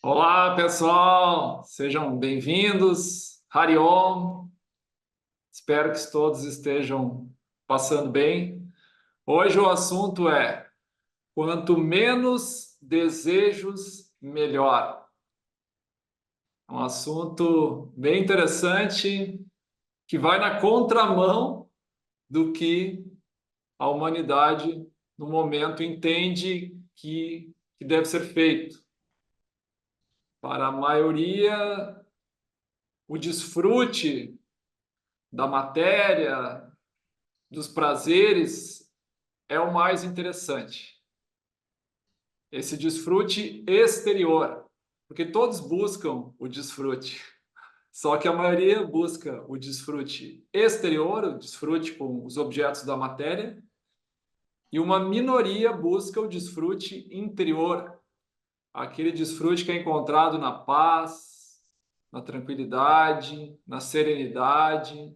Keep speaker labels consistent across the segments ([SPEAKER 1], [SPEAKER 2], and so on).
[SPEAKER 1] Olá, pessoal! Sejam bem-vindos. Hariom. Espero que todos estejam passando bem. Hoje o assunto é: quanto menos desejos, melhor. É um assunto bem interessante que vai na contramão do que a humanidade, no momento, entende que deve ser feito. Para a maioria, o desfrute da matéria, dos prazeres, é o mais interessante. Esse desfrute exterior, porque todos buscam o desfrute. Só que a maioria busca o desfrute exterior, o desfrute com os objetos da matéria, e uma minoria busca o desfrute interior, aquele desfrute que é encontrado na paz, na tranquilidade, na serenidade,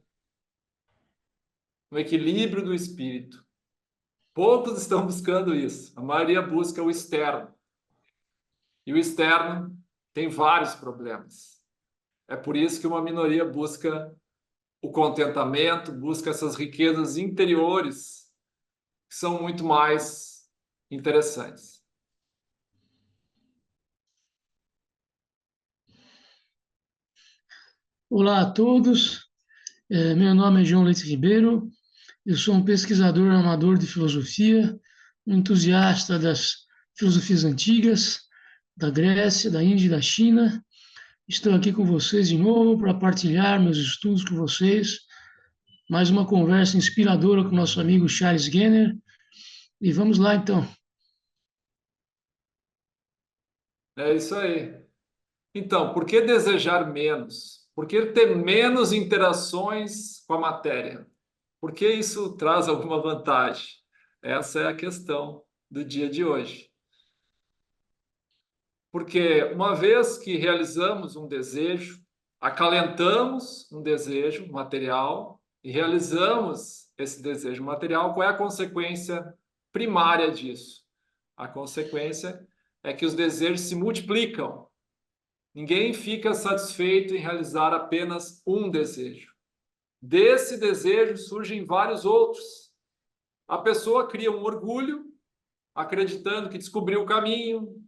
[SPEAKER 1] no equilíbrio do espírito. Poucos estão buscando isso. A maioria busca o externo. E o externo tem vários problemas. É por isso que uma minoria busca o contentamento, busca essas riquezas interiores, que são muito mais interessantes.
[SPEAKER 2] Olá a todos, meu nome é João Leite Ribeiro, eu sou um pesquisador amador de filosofia, um entusiasta das filosofias antigas, da Grécia, da Índia e da China. Estou aqui com vocês de novo para partilhar meus estudos com vocês, mais uma conversa inspiradora com nosso amigo Charles Genner, e vamos lá então.
[SPEAKER 1] É isso aí. Então, por que desejar menos? Por que ter menos interações com a matéria? Por que isso traz alguma vantagem? Essa é a questão do dia de hoje. Porque uma vez que realizamos um desejo, acalentamos um desejo material e realizamos esse desejo material, qual é a consequência primária disso? A consequência é que os desejos se multiplicam. Ninguém fica satisfeito em realizar apenas um desejo. Desse desejo surgem vários outros. A pessoa cria um orgulho, acreditando que descobriu o caminho,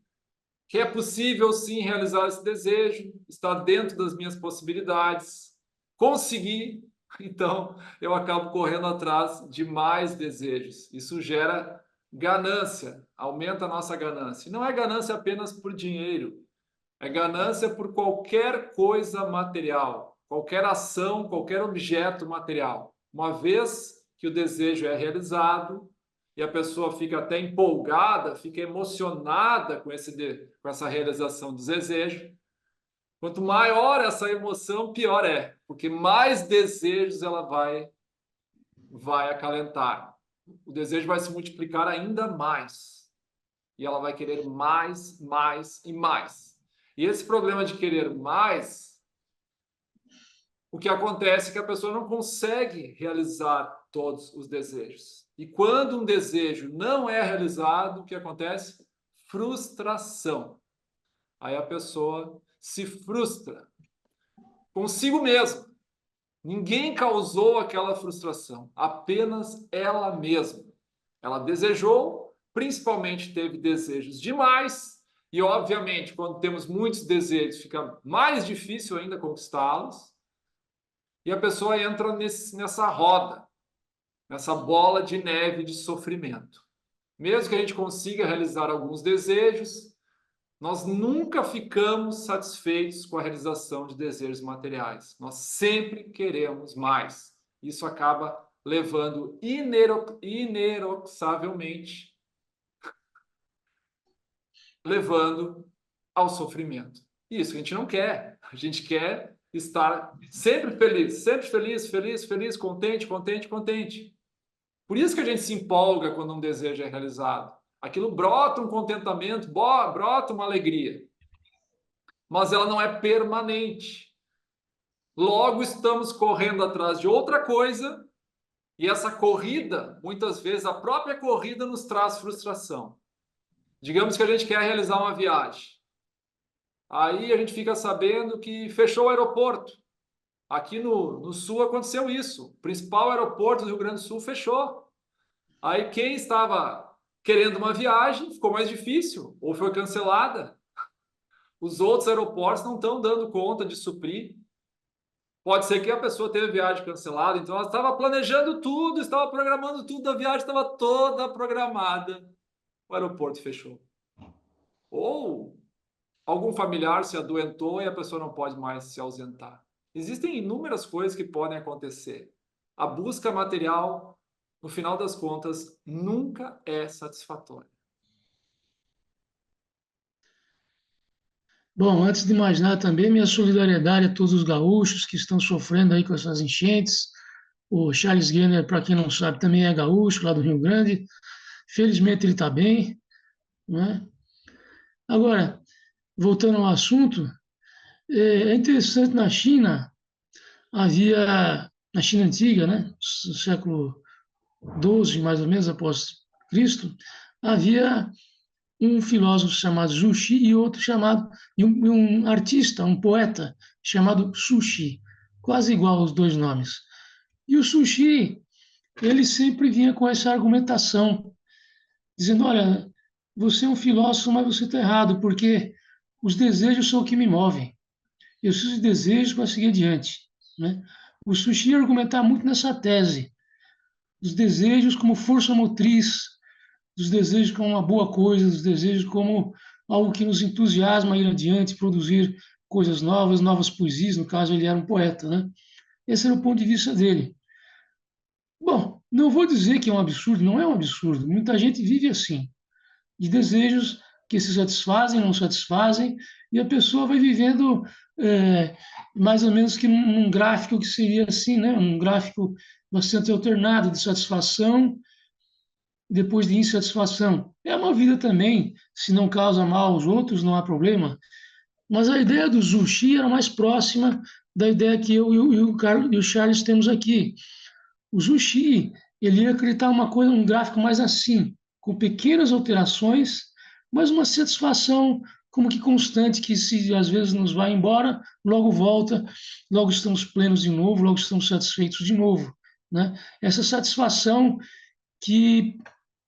[SPEAKER 1] que é possível sim realizar esse desejo, está dentro das minhas possibilidades, conseguir, então eu acabo correndo atrás de mais desejos. Isso gera ganância, aumenta a nossa ganância. E não é ganância apenas por dinheiro, é ganância por qualquer coisa material, qualquer ação, qualquer objeto material. Uma vez que o desejo é realizado, e a pessoa fica até empolgada, fica emocionada com essa realização do desejo. Quanto maior essa emoção, pior é, porque mais desejos ela vai acalentar. O desejo vai se multiplicar ainda mais. E ela vai querer mais, mais e mais. E esse problema de querer mais, o que acontece é que a pessoa não consegue realizar todos os desejos. E quando um desejo não é realizado, o que acontece? Frustração. Aí a pessoa se frustra consigo mesma. Ninguém causou aquela frustração, apenas ela mesma. Ela desejou, principalmente teve desejos demais, e obviamente, quando temos muitos desejos, fica mais difícil ainda conquistá-los. E a pessoa entra nessa roda, nessa bola de neve de sofrimento. Mesmo que a gente consiga realizar alguns desejos, nós nunca ficamos satisfeitos com a realização de desejos materiais. Nós sempre queremos mais. Isso acaba levando ineroxavelmente, levando ao sofrimento. Isso a gente não quer. A gente quer estar sempre feliz, feliz, feliz, contente, contente, contente. Por isso que a gente se empolga quando um desejo é realizado. Aquilo brota um contentamento, brota uma alegria. Mas ela não é permanente. Logo estamos correndo atrás de outra coisa e essa corrida, muitas vezes a própria corrida nos traz frustração. Digamos que a gente quer realizar uma viagem. Aí a gente fica sabendo que fechou o aeroporto. Aqui no Sul aconteceu isso. O principal aeroporto do Rio Grande do Sul fechou. Aí quem estava querendo uma viagem ficou mais difícil, ou foi cancelada. Os outros aeroportos não estão dando conta de suprir. Pode ser que a pessoa teve a viagem cancelada, então ela estava planejando tudo, estava programando tudo, a viagem estava toda programada. O aeroporto fechou. Ou algum familiar se adoentou e a pessoa não pode mais se ausentar. Existem inúmeras coisas que podem acontecer. A busca material, no final das contas, nunca é satisfatória.
[SPEAKER 2] Bom, antes de mais nada, também minha solidariedade a todos os gaúchos que estão sofrendo aí com essas enchentes. O Charles Guener, para quem não sabe, também é gaúcho, lá do Rio Grande. Felizmente ele está bem, né? Agora, voltando ao assunto, é interessante na China, havia, na China antiga, né, século XII, mais ou menos, após Cristo, havia um filósofo chamado Zhu Xi e outro chamado, e um artista, um poeta chamado Su Xi, quase igual os dois nomes. E o Su Xi, ele sempre vinha com essa argumentação, dizendo, olha, você é um filósofo, mas você está errado, porque os desejos são o que me movem. Eu preciso de desejos para seguir adiante, né? O Sushi ia argumentar muito nessa tese, dos desejos como força motriz, dos desejos como uma boa coisa, dos desejos como algo que nos entusiasma a ir adiante, produzir coisas novas, novas poesias, no caso ele era um poeta, né? Esse era o ponto de vista dele. Bom, não vou dizer que é um absurdo, não é um absurdo, muita gente vive assim, de desejos que se satisfazem, não satisfazem, e a pessoa vai vivendo mais ou menos que num gráfico que seria assim, né? Um gráfico bastante alternado de satisfação, depois de insatisfação. É uma vida também, se não causa mal aos outros, não há problema. Mas a ideia do Zuxi era mais próxima da ideia que eu e o Charles temos aqui. O Zuxi, ele ia acreditar uma coisa, um gráfico mais assim, com pequenas alterações, mas uma satisfação como que constante, que se às vezes nos vai embora, logo volta, logo estamos plenos de novo, logo estamos satisfeitos de novo, né? Essa satisfação que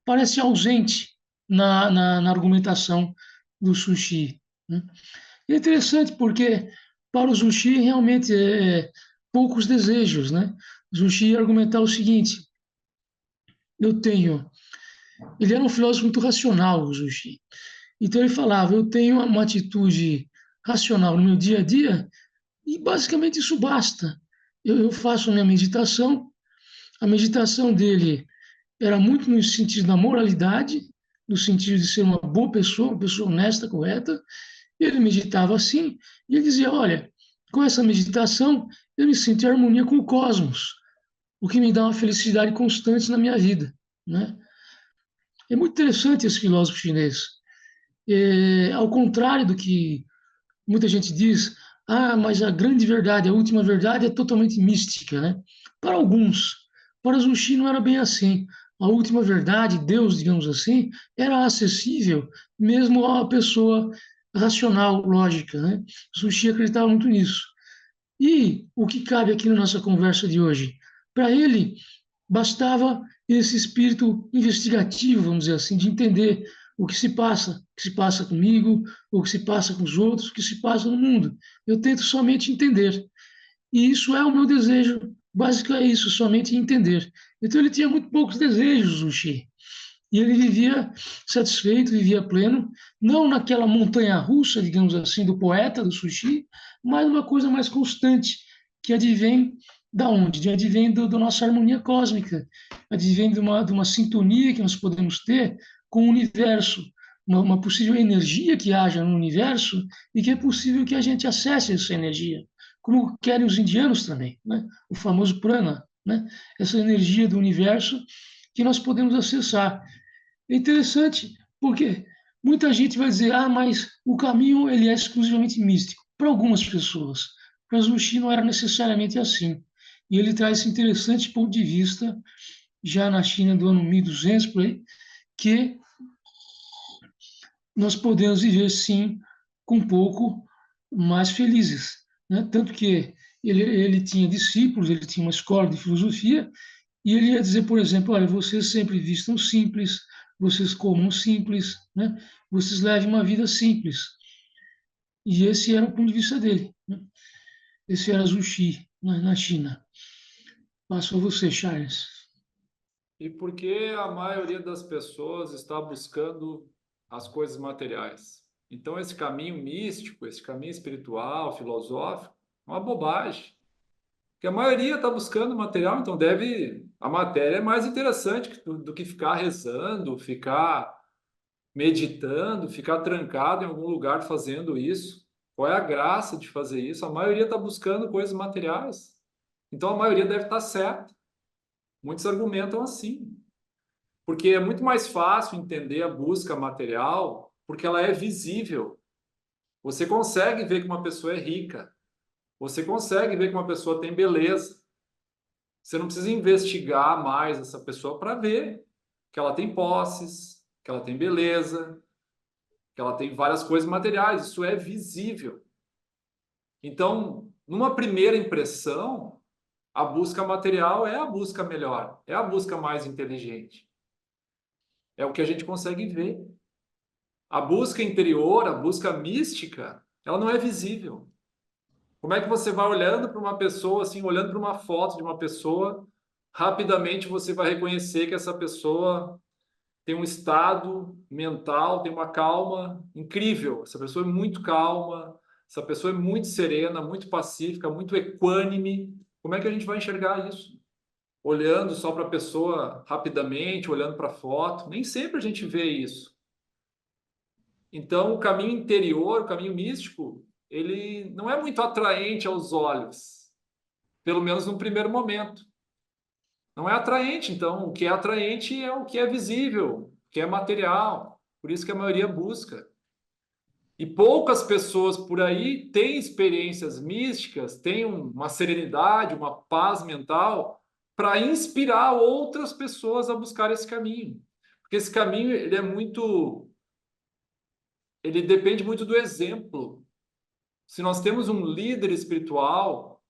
[SPEAKER 2] parece ausente na argumentação do Sushi, né? E é interessante porque para o Sushi realmente poucos desejos, né? O Sushi ia argumentar o seguinte: eu tenho. Ele era um filósofo muito racional, o Sushi. Então ele falava: eu tenho uma atitude racional no meu dia a dia e basicamente isso basta. Eu faço a minha meditação. A meditação dele era muito no sentido da moralidade, no sentido de ser uma pessoa honesta, correta. Ele meditava assim e ele dizia: olha, com essa meditação eu me sinto em harmonia com o cosmos, o que me dá uma felicidade constante na minha vida, né? É muito interessante esse filósofo chinês. Ao contrário do que muita gente diz, ah, mas a grande verdade, a última verdade é totalmente mística, né? Para alguns. Para Zuxi não era bem assim. A última verdade, Deus, digamos assim, era acessível mesmo a uma pessoa racional, lógica, né? Zuxi acreditava muito nisso. E o que cabe aqui na nossa conversa de hoje? Para ele, bastava esse espírito investigativo, vamos dizer assim, de entender o que se passa comigo, o que se passa com os outros, o que se passa no mundo. Eu tento somente entender. E isso é o meu desejo básico, é isso, somente entender. Então ele tinha muito poucos desejos, o Xi. E ele vivia satisfeito, vivia pleno, não naquela montanha russa, digamos assim, do poeta, do sushi, mas uma coisa mais constante, que advém da onde? Advém da nossa harmonia cósmica, advém de uma sintonia que nós podemos ter com o universo, uma possível energia que haja no universo e que é possível que a gente acesse essa energia, como querem os indianos também, né? O famoso prana, né? Essa energia do universo que nós podemos acessar. É interessante porque muita gente vai dizer, ah, mas o caminho ele é exclusivamente místico. Para algumas pessoas. Para Zuxi não era necessariamente assim. E ele traz esse interessante ponto de vista, já na China do ano 1200, por aí, que nós podemos viver, sim, com pouco mais felizes, né? Tanto que ele tinha discípulos, ele tinha uma escola de filosofia, e ele ia dizer, por exemplo, olha, vocês sempre vistam simples, vocês comam simples, né? Vocês levem uma vida simples. E esse era o ponto de vista dele, né? Esse era Zhu Xi, na China. Passo a você, Charles.
[SPEAKER 1] E por que a maioria das pessoas está buscando as coisas materiais? Então, esse caminho místico, esse caminho espiritual, filosófico, é uma bobagem. Porque a maioria está buscando material, então deve. A matéria é mais interessante do que ficar rezando, ficar meditando, ficar trancado em algum lugar fazendo isso. Qual é a graça de fazer isso? A maioria está buscando coisas materiais. Então a maioria deve estar certa. Muitos argumentam assim. Porque é muito mais fácil entender a busca material porque ela é visível. Você consegue ver que uma pessoa é rica. Você consegue ver que uma pessoa tem beleza. Você não precisa investigar mais essa pessoa para ver que ela tem posses, que ela tem beleza, que ela tem várias coisas materiais. Isso é visível. Então, numa primeira impressão, a busca material é a busca melhor, é a busca mais inteligente. É o que a gente consegue ver. A busca interior, a busca mística, ela não é visível. Como é que você vai olhando para uma pessoa, assim, olhando para uma foto de uma pessoa, rapidamente você vai reconhecer que essa pessoa tem um estado mental, tem uma calma incrível. Essa pessoa é muito calma, essa pessoa é muito serena, muito pacífica, muito equânime. Como é que a gente vai enxergar isso? Olhando só para a pessoa rapidamente, olhando para a foto. Nem sempre a gente vê isso. Então, o caminho interior, o caminho místico, ele não é muito atraente aos olhos, pelo menos no primeiro momento. Não é atraente, então, o que é atraente é o que é visível, o que é material. Por isso que a maioria busca. E poucas pessoas por aí têm experiências místicas, têm uma serenidade, uma paz mental para inspirar outras pessoas a buscar esse caminho. Porque esse caminho, ele depende muito do exemplo. Se nós temos um líder espiritual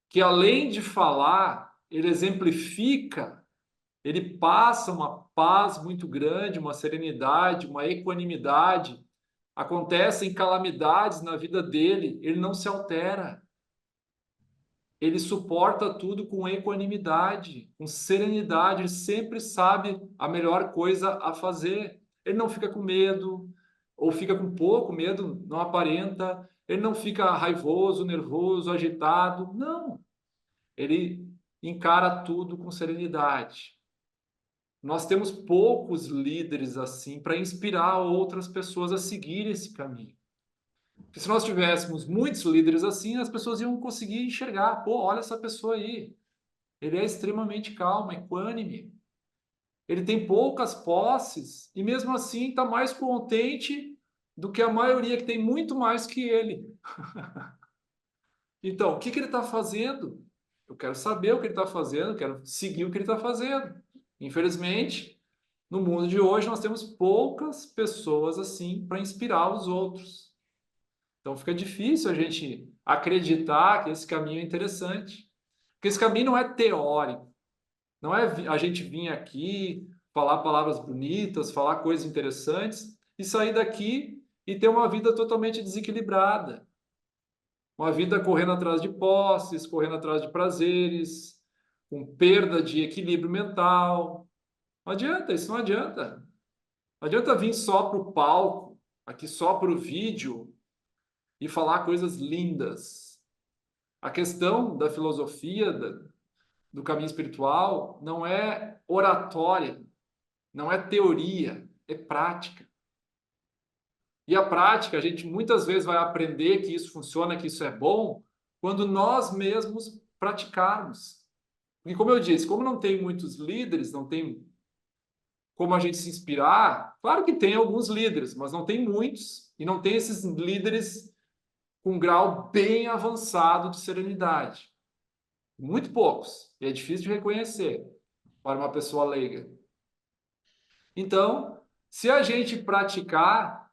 [SPEAKER 1] que além de falar, ele exemplifica, ele passa uma paz muito grande, uma serenidade, uma equanimidade. Acontecem calamidades na vida dele, ele não se altera. Ele suporta tudo com equanimidade, com serenidade, ele sempre sabe a melhor coisa a fazer. Ele não fica com medo, ou fica com pouco medo, não aparenta, ele não fica raivoso, nervoso, agitado, não. Ele encara tudo com serenidade. Nós temos poucos líderes assim para inspirar outras pessoas a seguir esse caminho. Porque se nós tivéssemos muitos líderes assim, as pessoas iam conseguir enxergar, pô, olha essa pessoa aí. Ele é extremamente calmo, equânime. Ele tem poucas posses e mesmo assim está mais contente do que a maioria que tem muito mais que ele. Então, o que que ele está fazendo? Eu quero saber o que ele está fazendo, quero seguir o que ele está fazendo. Infelizmente, no mundo de hoje, nós temos poucas pessoas assim para inspirar os outros. Então, fica difícil a gente acreditar que esse caminho é interessante. Porque esse caminho não é teórico. Não é a gente vir aqui, falar palavras bonitas, falar coisas interessantes e sair daqui e ter uma vida totalmente desequilibrada. Uma vida correndo atrás de posses, correndo atrás de prazeres, com perda de equilíbrio mental. Não adianta, isso não adianta. Não adianta vir só para o palco, aqui só para o vídeo e falar coisas lindas. A questão da filosofia, do caminho espiritual, não é oratória, não é teoria, é prática. E a prática, a gente muitas vezes vai aprender que isso funciona, que isso é bom, quando nós mesmos praticarmos. Porque, como eu disse, como não tem muitos líderes, não tem como a gente se inspirar, claro que tem alguns líderes, mas não tem muitos, e não tem esses líderes com um grau bem avançado de serenidade. Muito poucos. E é difícil de reconhecer para uma pessoa leiga. Então, se a gente praticar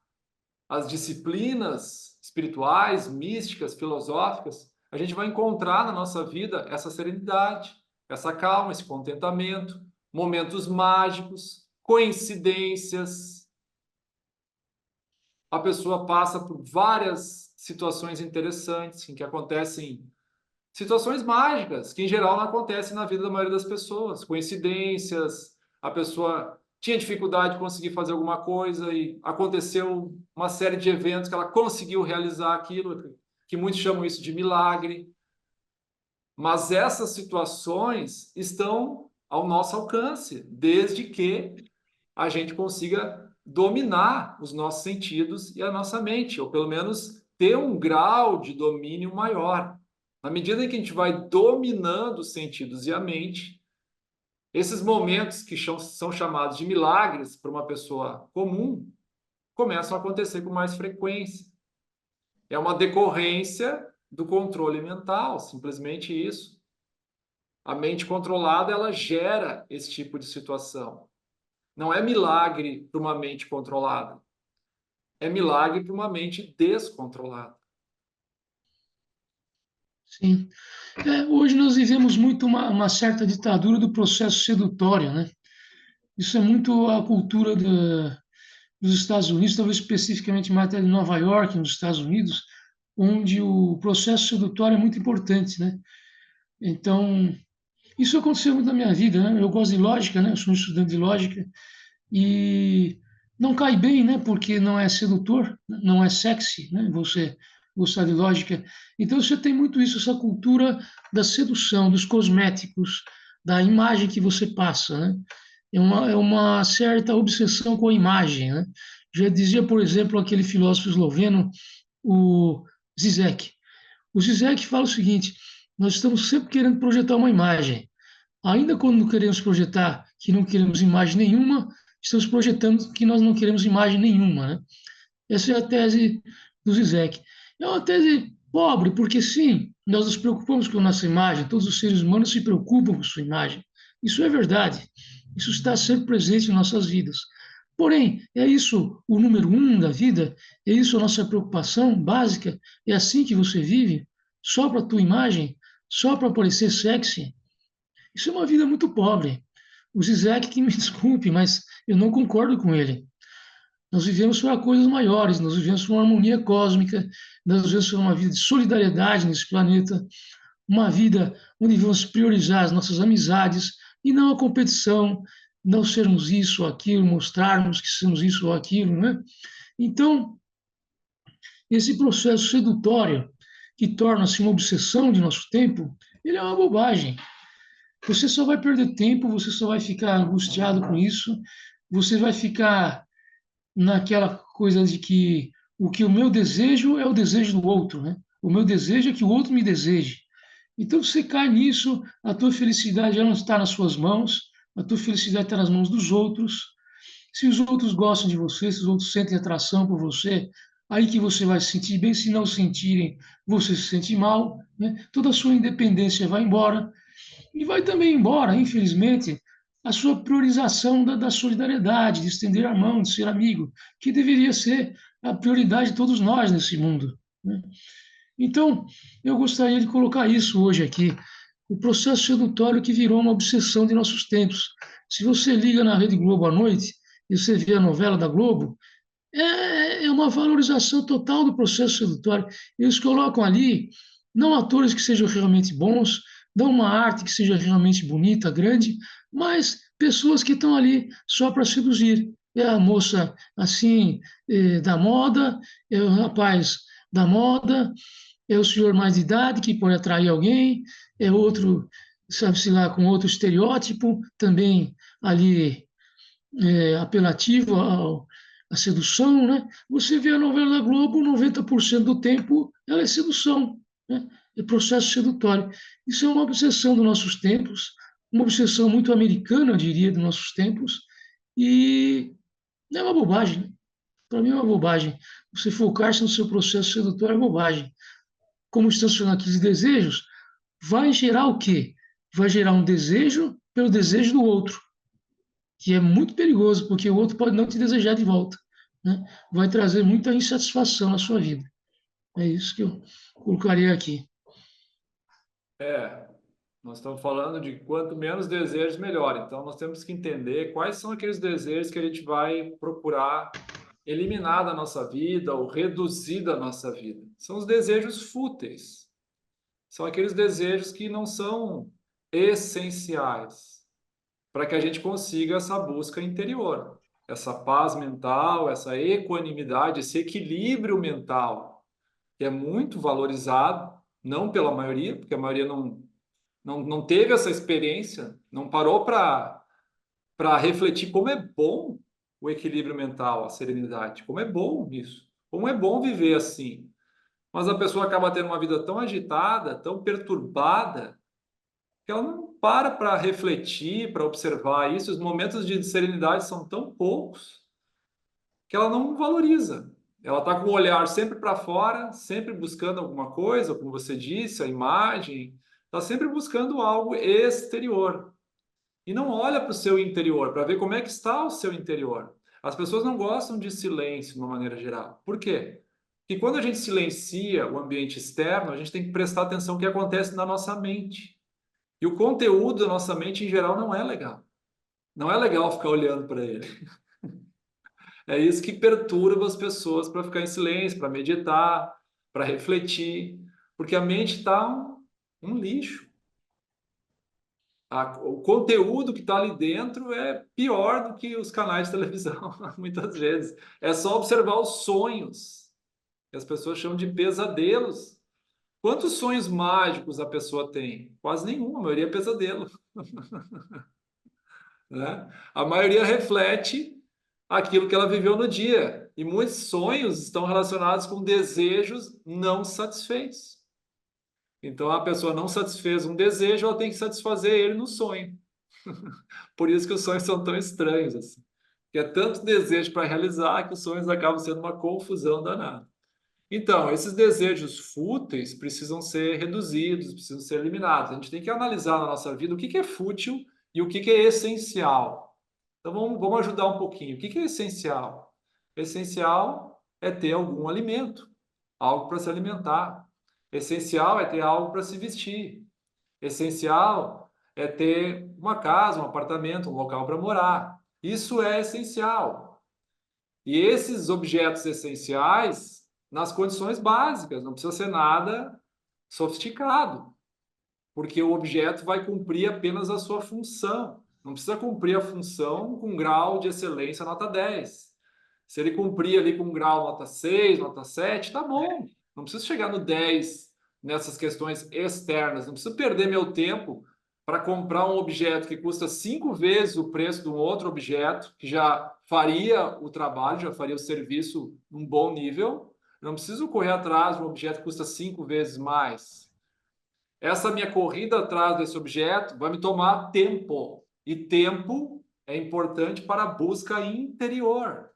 [SPEAKER 1] as disciplinas espirituais, místicas, filosóficas, a gente vai encontrar na nossa vida essa serenidade, essa calma, esse contentamento, momentos mágicos, coincidências. A pessoa passa por várias situações interessantes em que acontecem situações mágicas, que em geral não acontecem na vida da maioria das pessoas, coincidências, a pessoa tinha dificuldade de conseguir fazer alguma coisa e aconteceu uma série de eventos que ela conseguiu realizar aquilo, que muitos chamam isso de milagre. Mas essas situações estão ao nosso alcance, desde que a gente consiga dominar os nossos sentidos e a nossa mente, ou pelo menos ter um grau de domínio maior. Na medida em que a gente vai dominando os sentidos e a mente, esses momentos que são chamados de milagres para uma pessoa comum começam a acontecer com mais frequência. É uma decorrência do controle mental, simplesmente isso. A mente controlada, ela gera esse tipo de situação. Não é milagre para uma mente controlada. É milagre para uma mente descontrolada.
[SPEAKER 2] Sim. Hoje nós vivemos muito uma certa ditadura do processo sedutório, né? Isso é muito a cultura dos Estados Unidos, talvez especificamente em matéria de Nova York, nos Estados Unidos, onde o processo sedutório é muito importante, né? Então, isso aconteceu muito na minha vida, né? Eu gosto de lógica, né? Eu sou um estudante de lógica e não cai bem, né? Porque não é sedutor, não é sexy, né? Você gostar de lógica. Então você tem muito isso, essa cultura da sedução, dos cosméticos, da imagem que você passa, né? É uma certa obsessão com a imagem, né? Já dizia, por exemplo, aquele filósofo esloveno, o Zizek. O Zizek fala o seguinte: nós estamos sempre querendo projetar uma imagem. Ainda quando não queremos projetar que não queremos imagem nenhuma, estamos projetando que nós não queremos imagem nenhuma, né? Essa é a tese do Zizek. É uma tese pobre, porque sim, nós nos preocupamos com a nossa imagem, todos os seres humanos se preocupam com sua imagem. Isso é verdade. Isso está sempre presente em nossas vidas. Porém, é isso o número um da vida? É isso a nossa preocupação básica? É assim que você vive? Só para a tua imagem? Só para parecer sexy? Isso é uma vida muito pobre. O Zizek que me desculpe, mas eu não concordo com ele. Nós vivemos para coisas maiores, nós vivemos para uma harmonia cósmica, nós vivemos para uma vida de solidariedade nesse planeta, uma vida onde vamos priorizar as nossas amizades e não a competição, não sermos isso ou aquilo, mostrarmos que somos isso ou aquilo, né? Então, esse processo sedutório que torna-se uma obsessão de nosso tempo, ele é uma bobagem. Você só vai perder tempo, você só vai ficar angustiado com isso, você vai ficar naquela coisa de que o meu desejo é o desejo do outro, né? O meu desejo é que o outro me deseje. Então você cai nisso, a tua felicidade já não está nas suas mãos, a tua felicidade está nas mãos dos outros. Se os outros gostam de você, se os outros sentem atração por você, aí que você vai se sentir bem. Se não sentirem, você se sente mal, né? Toda a sua independência vai embora. E vai também embora, infelizmente, a sua priorização da solidariedade, de estender a mão, de ser amigo, que deveria ser a prioridade de todos nós nesse mundo, né? Então, eu gostaria de colocar isso hoje aqui, o processo sedutório que virou uma obsessão de nossos tempos. Se você liga na Rede Globo à noite e você vê a novela da Globo, é uma valorização total do processo sedutório. Eles colocam ali não atores que sejam realmente bons, não uma arte que seja realmente bonita, grande, mas pessoas que estão ali só para seduzir. É a moça assim, da moda, é o rapaz da moda, é o senhor mais de idade que pode atrair alguém, é outro, sabe-se lá, com outro estereótipo, também ali apelativo à sedução, né? Você vê a novela da Globo, 90% do tempo ela é sedução, né? É processo sedutório. Isso é uma obsessão dos nossos tempos, uma obsessão muito americana, eu diria, dos nossos tempos, e é uma bobagem, né? Para mim é uma bobagem. Você focar-se no seu processo sedutório é bobagem. Como estamos falando aqui de desejos, vai gerar o quê? Vai gerar um desejo pelo desejo do outro, que é muito perigoso, porque o outro pode não te desejar de volta, né? Vai trazer muita insatisfação na sua vida. É isso que eu colocaria aqui.
[SPEAKER 1] Nós estamos falando de quanto menos desejos, melhor. Então, nós temos que entender quais são aqueles desejos que a gente vai procurar eliminar da nossa vida ou reduzir da nossa vida. São os desejos fúteis. São aqueles desejos que não são essenciais para que a gente consiga essa busca interior, essa paz mental, essa equanimidade, esse equilíbrio mental, que é muito valorizado, não pela maioria, porque a maioria não teve essa experiência, não parou para refletir como é bom o equilíbrio mental, a serenidade, como é bom isso, como é bom viver assim. Mas a pessoa acaba tendo uma vida tão agitada, tão perturbada, que ela não para refletir, para observar isso. Os momentos de serenidade são tão poucos que ela não valoriza. Ela está com o olhar sempre para fora, sempre buscando alguma coisa, como você disse, a imagem, está sempre buscando algo exterior. E não olha para o seu interior, para ver como é que está o seu interior. As pessoas não gostam de silêncio, de uma maneira geral. Por quê? Porque quando a gente silencia o ambiente externo, a gente tem que prestar atenção no que acontece na nossa mente. E o conteúdo da nossa mente, em geral, não é legal. Não é legal ficar olhando para ele. É isso que perturba as pessoas para ficar em silêncio, para meditar, para refletir, porque a mente está um lixo. O conteúdo que está ali dentro é pior do que os canais de televisão, muitas vezes. É só observar os sonhos, que as pessoas chamam de pesadelos. Quantos sonhos mágicos a pessoa tem? Quase nenhum, a maioria é pesadelo. Né? A maioria reflete aquilo que ela viveu no dia. E muitos sonhos estão relacionados com desejos não satisfeitos. Então, a pessoa não satisfez um desejo, ela tem que satisfazer ele no sonho. Por isso que os sonhos são tão estranhos, assim. Que é tanto desejo para realizar que os sonhos acabam sendo uma confusão danada. Então, esses desejos fúteis precisam ser reduzidos, precisam ser eliminados. A gente tem que analisar na nossa vida o que é fútil e o que é essencial. Então, vamos ajudar um pouquinho. O que é essencial? Essencial é ter algum alimento, algo para se alimentar. Essencial é ter algo para se vestir. Essencial é ter uma casa, um apartamento, um local para morar. Isso é essencial. E esses objetos essenciais, nas condições básicas, não precisa ser nada sofisticado, porque o objeto vai cumprir apenas a sua função. Não precisa cumprir a função com grau de excelência nota 10. Se ele cumprir ali com grau nota 6, nota 7, tá bom. Não preciso chegar no 10 nessas questões externas. Não preciso perder meu tempo para comprar um objeto que custa 5 vezes o preço de um outro objeto, que já faria o trabalho, já faria o serviço num bom nível. Não preciso correr atrás de um objeto que custa 5 vezes mais. Essa minha corrida atrás desse objeto vai me tomar tempo. E tempo é importante para a busca interior.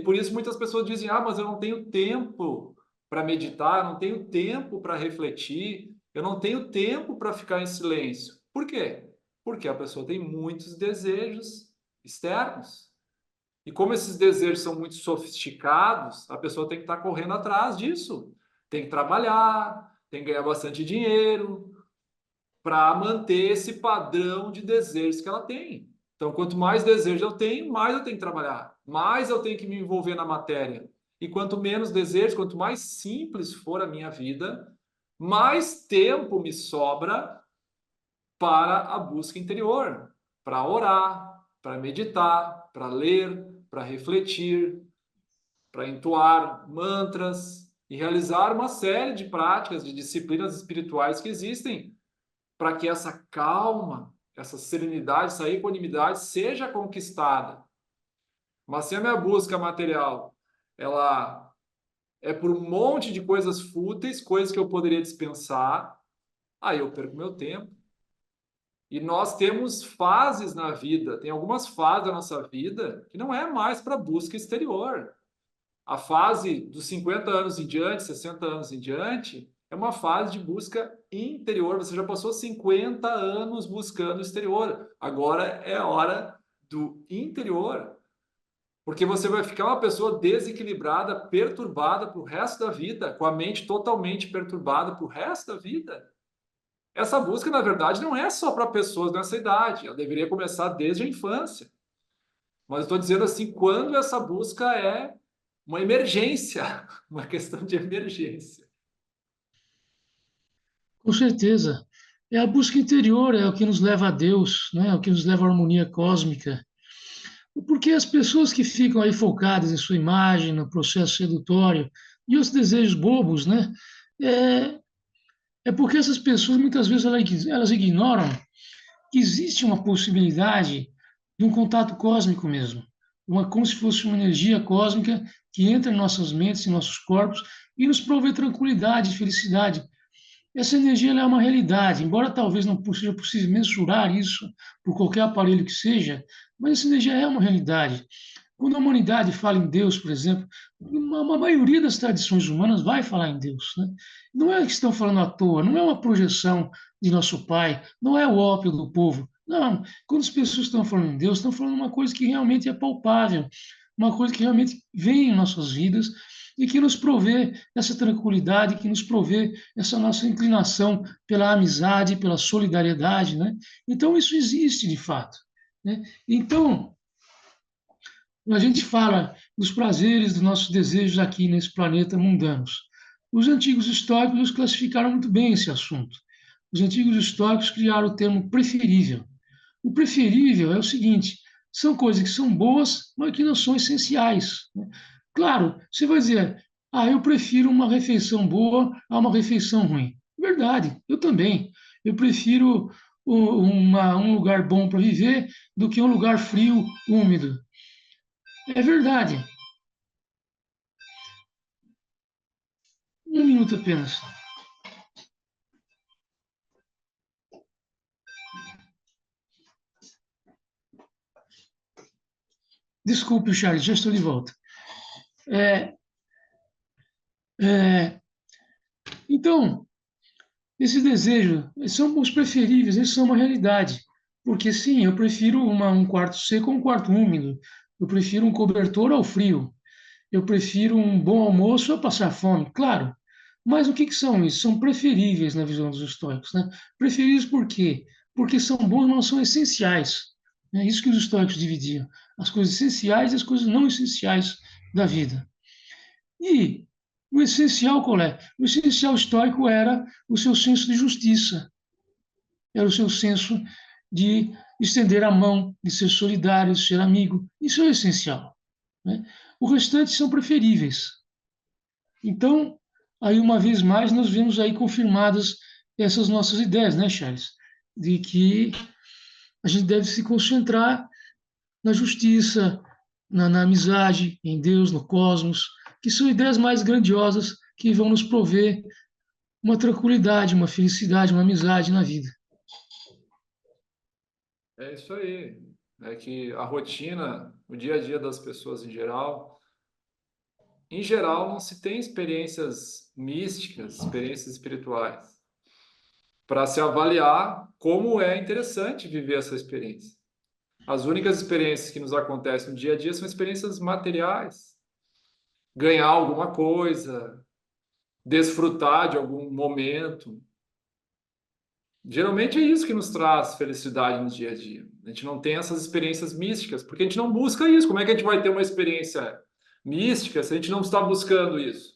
[SPEAKER 1] Por isso muitas pessoas dizem: ah, mas eu não tenho tempo para meditar, eu não tenho tempo para refletir, eu não tenho tempo para ficar em silêncio. Por quê? Porque a pessoa tem muitos desejos externos. E como esses desejos são muito sofisticados, a pessoa tem que estar correndo atrás disso. Tem que trabalhar, tem que ganhar bastante dinheiro para manter esse padrão de desejos que ela tem. Então, quanto mais desejo eu tenho, mais eu tenho que trabalhar, mais eu tenho que me envolver na matéria. E quanto menos desejo, quanto mais simples for a minha vida, mais tempo me sobra para a busca interior, para orar, para meditar, para ler, para refletir, para entoar mantras e realizar uma série de práticas, de disciplinas espirituais que existem para que essa calma, essa serenidade, essa equanimidade seja conquistada. Mas se a minha busca material, ela é por um monte de coisas fúteis, coisas que eu poderia dispensar, aí eu perco meu tempo. E nós temos fases na vida, tem algumas fases da nossa vida que não é mais para busca exterior. A fase dos 50 anos em diante, 60 anos em diante, é uma fase de busca interior. Você já passou 50 anos buscando o exterior. Agora é a hora do interior. Porque você vai ficar uma pessoa desequilibrada, perturbada para o resto da vida, com a mente totalmente perturbada para o resto da vida. Essa busca, na verdade, não é só para pessoas nessa idade, ela deveria começar desde a infância. Mas eu estou dizendo assim, quando essa busca é uma emergência, uma questão de emergência.
[SPEAKER 2] Com certeza. É a busca interior, é o que nos leva a Deus, né? É o que nos leva à harmonia cósmica. Porque as pessoas que ficam aí focadas em sua imagem, no processo sedutório e os desejos bobos, né? É, é porque essas pessoas muitas vezes elas ignoram que existe uma possibilidade de um contato cósmico mesmo, como se fosse uma energia cósmica que entra em nossas mentes, em nossos corpos e nos provê tranquilidade e felicidade. Essa energia ela é uma realidade, embora talvez não seja possível mensurar isso por qualquer aparelho que seja, mas essa energia é uma realidade. Quando a humanidade fala em Deus, por exemplo, uma maioria das tradições humanas vai falar em Deus. Né? Não é que estão falando à toa, não é uma projeção de nosso Pai, não é o ópio do povo. Não, quando as pessoas estão falando em Deus, estão falando uma coisa que realmente é palpável, uma coisa que realmente vem em nossas vidas e que nos provê essa tranquilidade, que nos provê essa nossa inclinação pela amizade, pela solidariedade. Né? Então, isso existe de fato. Né? Então, a gente fala dos prazeres dos nossos desejos aqui nesse planeta mundanos. Os antigos históricos classificaram muito bem esse assunto. Os antigos históricos criaram o termo preferível. O preferível é o seguinte: são coisas que são boas, mas que não são essenciais. Né? Claro, você vai dizer, eu prefiro uma refeição boa a uma refeição ruim. Verdade, eu também. Eu prefiro um lugar bom para viver do que um lugar frio, úmido. É verdade. Um minuto apenas. Desculpe, Charles, já estou de volta. É, é, então, esse desejo, são os preferíveis, eles são uma realidade. Porque sim, eu prefiro um quarto seco a um quarto úmido. Eu prefiro um cobertor ao frio. Eu prefiro um bom almoço a passar fome, claro. Mas o que, que são isso? São preferíveis na visão dos estoicos. Né? Preferíveis por quê? Porque são bons, não são essenciais. É isso que os estoicos dividiam. As coisas essenciais e as coisas não essenciais da vida. E o essencial qual é? O essencial estoico era o seu senso de justiça, era o seu senso de estender a mão, de ser solidário, de ser amigo. Isso é o essencial. Né? O restante são preferíveis. Então, aí uma vez mais, nós vemos aí confirmadas essas nossas ideias, né, Charles? De que a gente deve se concentrar na justiça, na amizade, em Deus, no cosmos, que são ideias mais grandiosas que vão nos prover uma tranquilidade, uma felicidade, uma amizade na vida.
[SPEAKER 1] É isso aí. É que a rotina, o dia a dia das pessoas em geral, não se tem experiências místicas, experiências espirituais, para se avaliar como é interessante viver essa experiência. As únicas experiências que nos acontecem no dia a dia são experiências materiais. Ganhar alguma coisa, desfrutar de algum momento. Geralmente é isso que nos traz felicidade no dia a dia. A gente não tem essas experiências místicas, porque a gente não busca isso. Como é que a gente vai ter uma experiência mística se a gente não está buscando isso?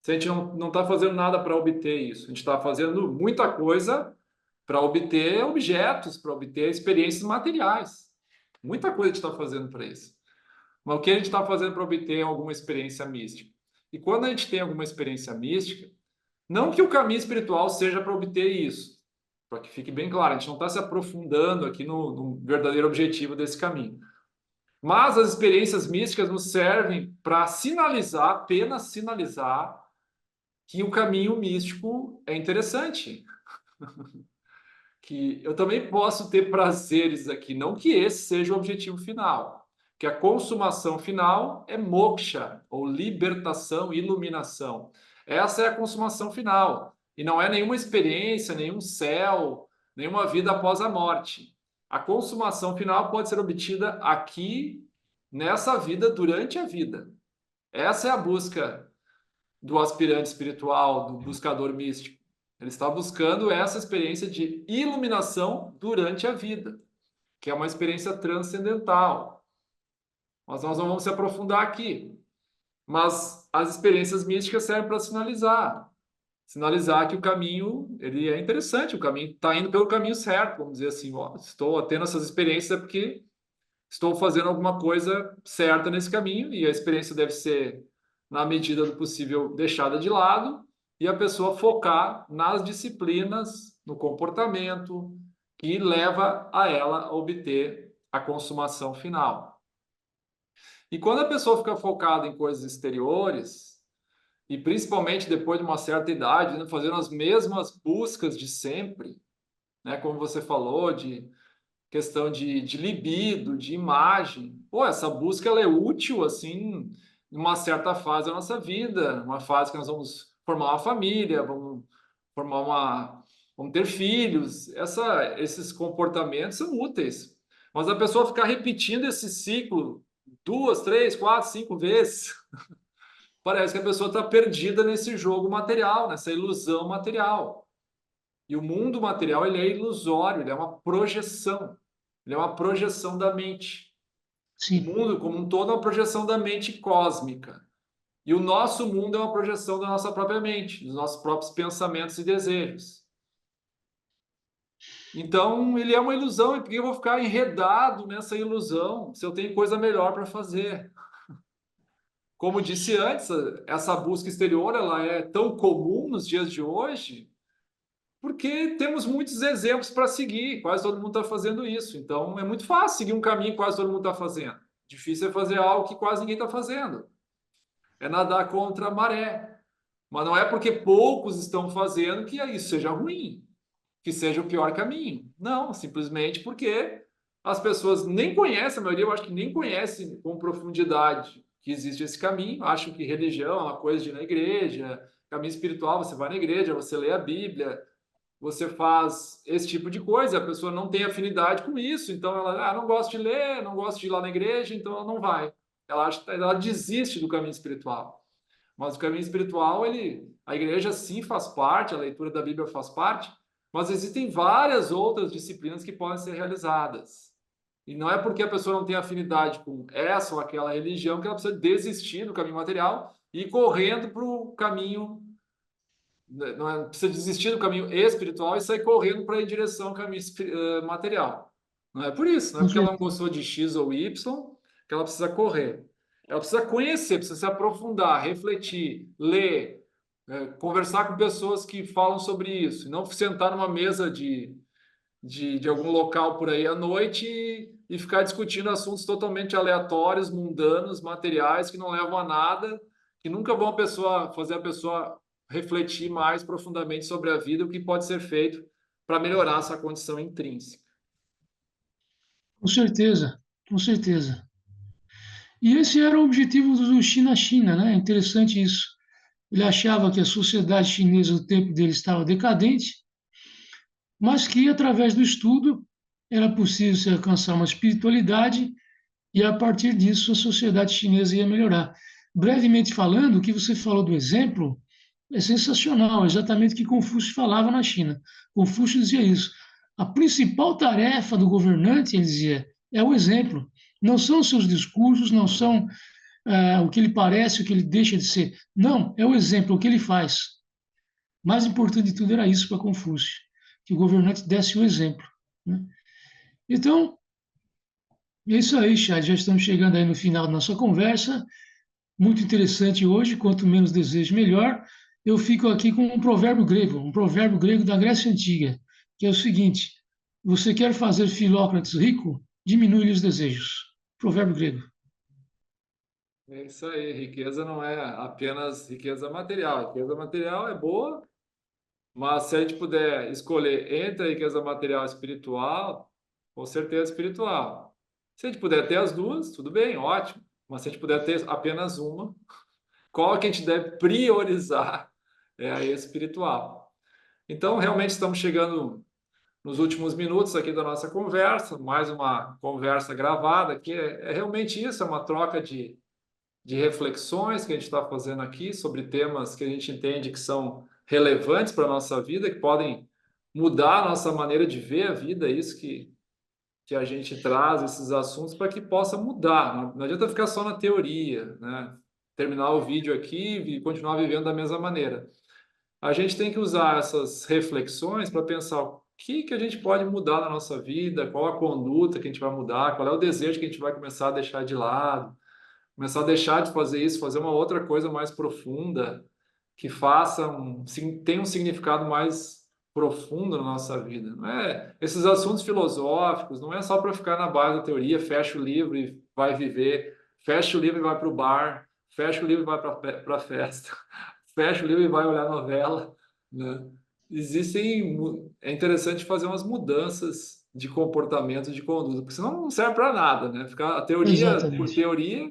[SPEAKER 1] Se a gente não está fazendo nada para obter isso? A gente está fazendo muita coisa para obter objetos, para obter experiências materiais. Muita coisa a gente está fazendo para isso. Mas o que a gente está fazendo para obter alguma experiência mística? E quando a gente tem alguma experiência mística, não que o caminho espiritual seja para obter isso, para que fique bem claro, a gente não está se aprofundando aqui no verdadeiro objetivo desse caminho. Mas as experiências místicas nos servem para sinalizar, apenas sinalizar, que o caminho místico é interessante. Que eu também posso ter prazeres aqui, não que esse seja o objetivo final. Que a consumação final é moksha, ou libertação, iluminação. Essa é a consumação final. E não é nenhuma experiência, nenhum céu, nenhuma vida após a morte. A consumação final pode ser obtida aqui nessa vida, durante a vida. Essa é a busca do aspirante espiritual, do buscador místico. Ele está buscando essa experiência de iluminação durante a vida, que é uma experiência transcendental. Mas nós não vamos se aprofundar aqui. Mas as experiências místicas servem para sinalizar que o caminho ele é interessante, o caminho está indo pelo caminho certo, vamos dizer assim, ó, estou tendo essas experiências porque estou fazendo alguma coisa certa nesse caminho e a experiência deve ser, na medida do possível, deixada de lado e a pessoa focar nas disciplinas, no comportamento que leva a ela a obter a consumação final. E quando a pessoa fica focada em coisas exteriores, e principalmente depois de uma certa idade, né, fazendo as mesmas buscas de sempre, né, como você falou, de questão de libido, de imagem. Pô, essa busca ela é útil, assim, em uma certa fase da nossa vida, uma fase que nós vamos formar uma família, vamos formar vamos ter filhos. Esses comportamentos são úteis. Mas a pessoa ficar repetindo esse ciclo 2, 3, 4, 5 vezes, parece que a pessoa está perdida nesse jogo material, nessa ilusão material. E o mundo material ele é ilusório, ele é uma projeção. Ele é uma projeção da mente. O
[SPEAKER 2] Sim,
[SPEAKER 1] mundo como um todo é uma projeção da mente cósmica. E o nosso mundo é uma projeção da nossa própria mente, dos nossos próprios pensamentos e desejos. Então, ele é uma ilusão, e por que eu vou ficar enredado nessa ilusão se eu tenho coisa melhor para fazer? Como disse antes, essa busca exterior ela é tão comum nos dias de hoje, porque temos muitos exemplos para seguir, quase todo mundo está fazendo isso. Então, é muito fácil seguir um caminho que quase todo mundo está fazendo. Difícil é fazer algo que quase ninguém está fazendo. É nadar contra a maré. Mas não é porque poucos estão fazendo que isso seja ruim, que seja o pior caminho. Não, simplesmente porque as pessoas nem conhecem, a maioria eu acho que nem conhece com profundidade que existe esse caminho. Acham que religião é uma coisa de ir na igreja, caminho espiritual, você vai na igreja, você lê a Bíblia, você faz esse tipo de coisa, a pessoa não tem afinidade com isso, então ela não gosta de ler, não gosta de ir lá na igreja, então ela não vai. Ela desiste do caminho espiritual. Mas o caminho espiritual, a igreja sim faz parte, a leitura da Bíblia faz parte, mas existem várias outras disciplinas que podem ser realizadas. E não é porque a pessoa não tem afinidade com essa ou aquela religião que ela precisa desistir do caminho material e ir correndo para o caminho, não precisa desistir do caminho espiritual e sair correndo para ir em direção ao caminho material. Não é por isso, não é
[SPEAKER 2] com
[SPEAKER 1] porque ela não
[SPEAKER 2] certeza.
[SPEAKER 1] gostou de X ou Y que ela precisa correr. Ela precisa conhecer, precisa se aprofundar, refletir, ler, conversar com pessoas que falam sobre isso, e não sentar numa mesa de algum local por aí à noite e ficar discutindo assuntos totalmente aleatórios, mundanos, materiais, que não levam a nada, que nunca vão fazer a pessoa refletir mais profundamente sobre a vida, o que pode ser feito para melhorar essa condição intrínseca.
[SPEAKER 2] Com certeza, com certeza. E esse era o objetivo do China-China, né? É interessante isso. Ele achava que a sociedade chinesa, o tempo dele estava decadente, mas que através do estudo era possível se alcançar uma espiritualidade e a partir disso a sociedade chinesa ia melhorar. Brevemente falando, o que você falou do exemplo é sensacional, exatamente o que Confúcio falava na China. Confúcio dizia isso. A principal tarefa do governante, ele dizia, é o exemplo. Não são os seus discursos, não são o que ele parece, o que ele deixa de ser. Não, é o exemplo, o que ele faz. Mais importante de tudo era isso para Confúcio, que o governante desse o exemplo. Né? Então, é isso aí, Chad. Já estamos chegando aí no final da nossa conversa. Muito interessante hoje. Quanto menos desejo, melhor. Eu fico aqui com um provérbio grego da Grécia Antiga, que é o seguinte: você quer fazer Filócrates rico? Diminui-lhe os desejos. Provérbio grego.
[SPEAKER 1] É isso aí, riqueza não é apenas riqueza material. Riqueza material é boa, mas se a gente puder escolher entre a riqueza material e espiritual, com certeza espiritual. Se a gente puder ter as duas, tudo bem, ótimo. Mas se a gente puder ter apenas uma, qual que a gente deve priorizar? É a espiritual. Então, realmente estamos chegando nos últimos minutos aqui da nossa conversa, mais uma conversa gravada, que é realmente isso, é uma troca de reflexões que a gente está fazendo aqui sobre temas que a gente entende que são relevantes para a nossa vida, que podem mudar a nossa maneira de ver a vida, isso que a gente traz, esses assuntos, para que possa mudar. Não adianta ficar só na teoria, né? Terminar o vídeo aqui e continuar vivendo da mesma maneira. A gente tem que usar essas reflexões para pensar o que a gente pode mudar na nossa vida, qual a conduta que a gente vai mudar, qual é o desejo que a gente vai começar a deixar de lado, começar a deixar de fazer isso, fazer uma outra coisa mais profunda, que tenha um significado mais profundo na nossa vida. Não é esses assuntos filosóficos, não é só para ficar na base da teoria, fecha o livro e vai viver, fecha o livro e vai para o bar, fecha o livro e vai para a festa, fecha o livro e vai olhar novela, né? É interessante fazer umas mudanças de comportamento, de conduta, porque senão não serve para nada, né? Ficar a teoria por
[SPEAKER 2] Exatamente.
[SPEAKER 1] teoria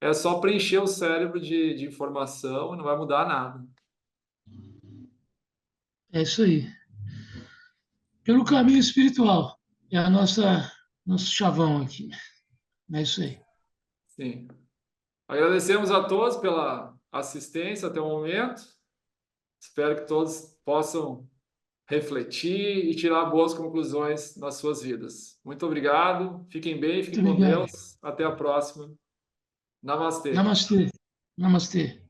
[SPEAKER 1] é só preencher o cérebro de informação e não vai mudar nada.
[SPEAKER 2] É isso aí. Pelo caminho espiritual. É a nosso chavão aqui. É isso aí.
[SPEAKER 1] Sim. Agradecemos a todos pela assistência até o momento. Espero que todos possam refletir e tirar boas conclusões nas suas vidas. Muito obrigado. Fiquem bem,
[SPEAKER 2] Muito
[SPEAKER 1] fiquem com
[SPEAKER 2] obrigado.
[SPEAKER 1] Deus. Até a próxima. Namastê.
[SPEAKER 2] Namastê. Namastê.